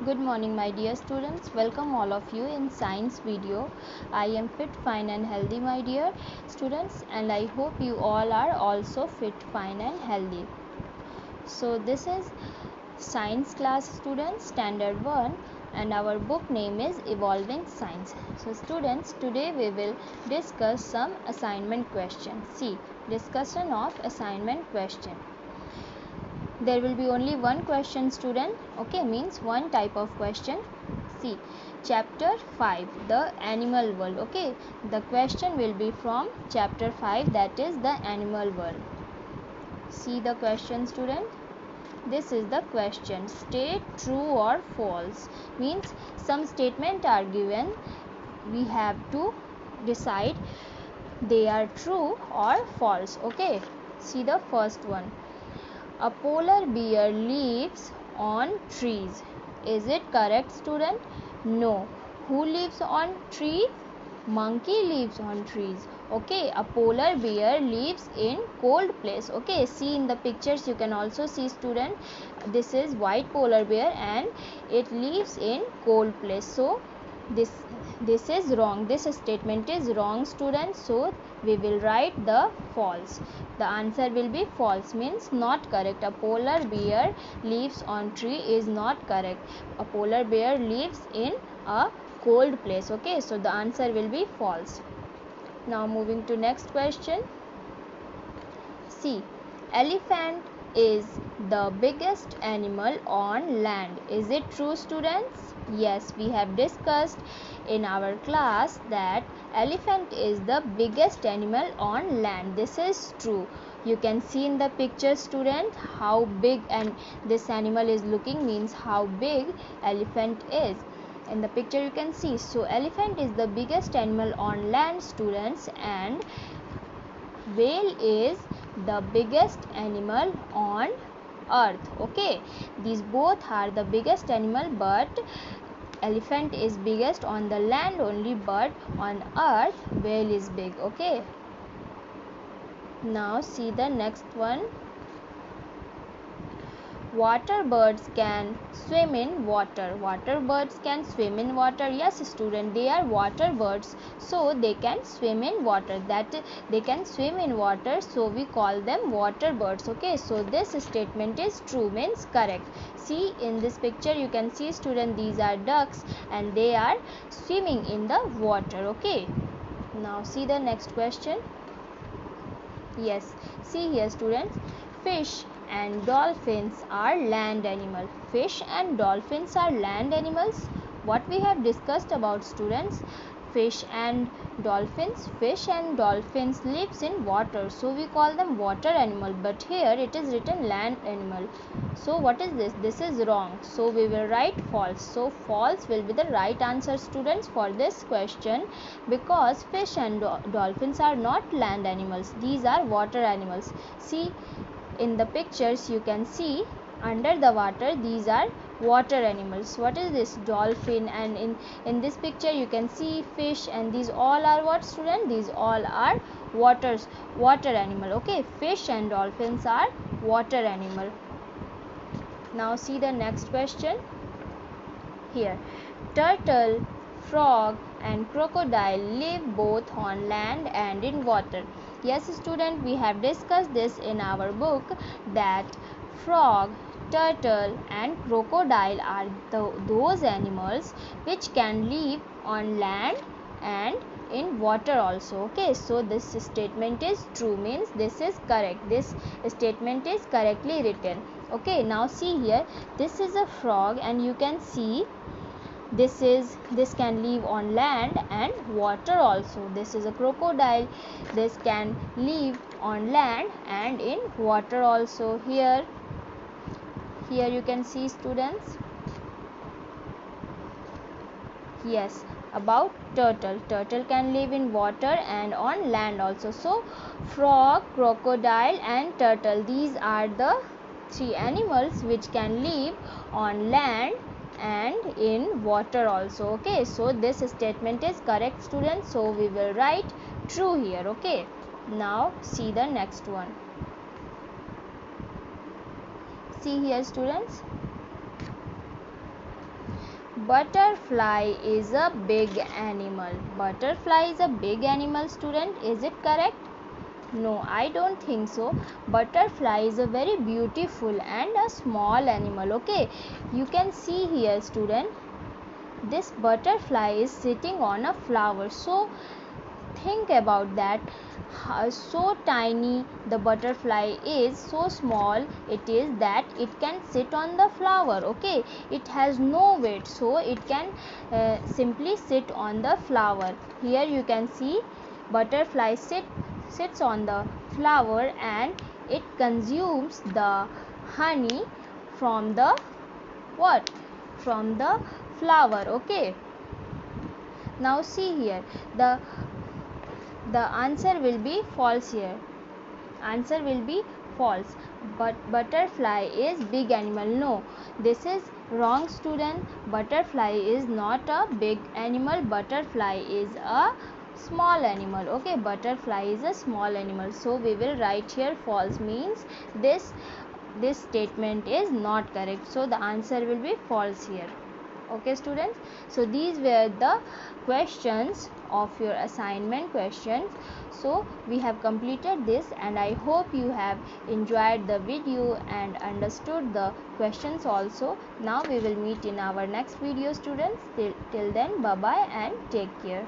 Good morning my dear students. Welcome all of you in science video. I am fit, fine and healthy my dear students, and I hope you all are also fit, fine and healthy. So this is science class students standard 1 and our book name is Evolving Science. So students, today we will discuss some assignment questions. See, discussion of assignment question. There will be only one question student, okay, means one type of question. See, chapter 5, the animal world. Okay, the question will be from chapter 5, that is the animal world. See the question student. This is the question. State true or false, means some statement are given, we have to decide they are true or false. Okay, see the first one. A polar bear lives on trees. Is it correct student? No. Who lives on tree? Monkey lives on trees. Okay, a polar bear lives in cold place. Okay, see in the pictures you can also see student, this is white polar bear and it lives in cold place. So this is wrong, this statement is wrong students, so we will write the false. The answer will be false, means not correct. A polar bear lives on tree is not correct. A polar bear lives in a cold place. Okay, so the answer will be false. Now moving to next question. See, elephant is the biggest animal on land. Is it true students? Yes, we have discussed in our class that elephant is the biggest animal on land. This is true. You can see in the picture student how big and this animal is looking, means how big elephant is. In the picture you can see, so elephant is the biggest animal on land students, and whale is the biggest animal on earth. Okay, these both are the biggest animal, but elephant is biggest on the land only, but on earth whale is big. Okay, now see the next one. Water birds can swim in water. Water birds can swim in water. Yes student, they are water birds, so they can swim in water. That they can swim in water, so we call them water birds. Okay, so this statement is true, means correct. See in this picture you can see student, these are ducks and they are swimming in the water. Okay, now see the next question. Yes, see here students, fish and dolphins are land animals. Fish and dolphins are land animals. What we have discussed about students, fish and dolphins lives in water, so we call them water animal, but here it is written land animal. So what is this? This is wrong, so we will write false. So false will be the right answer students for this question, because fish and dolphins are not land animals, these are water animals. See in the pictures you can see under the water, these are water animals. What is this? Dolphin, and in this picture you can see fish, and these all are what student? These all are water animal. Okay, fish and dolphins are water animal. Now see the next question here. Turtle, frog and crocodile live both on land and in water. Yes student, we have discussed this in our book that frog, turtle and crocodile are those animals which can live on land and in water also. Okay, so this statement is true, means this is correct. This statement is correctly written. Okay, now see here, this is a frog and you can see this can live on land and water also. This is a crocodile, this can live on land and in water also. Here you can see students. Yes, about turtle can live in water and on land also. So frog, crocodile and turtle, these are the three animals which can live on land and in water also. Okay, so this statement is correct students, so we will write true here. Okay, now see the next one. See here students, Butterfly is a big animal. Butterfly is a big animal, student. Is it correct? No, I don't think so. Butterfly is a very beautiful and a small animal. Okay, you can see here, student. This butterfly is sitting on a flower. So think about that. So tiny the butterfly is, so small it is that it can sit on the flower. Okay, it has no weight, so it can simply sit on the flower. Here you can see butterfly sits on the flower and it consumes the honey from the what? From the flower. Okay, now see here, the answer will be false here. Answer will be false. But butterfly is big animal. No, this is wrong, student. Butterfly is not a big animal. Butterfly is a small animal. Okay, butterfly is a small animal. So we will write here false, means this statement is not correct. So the answer will be false here. Okay, students, so these were the questions of your assignment questions. So we have completed this, and I hope you have enjoyed the video and understood the questions also. Now we will meet in our next video, students. Till then, bye bye and take care.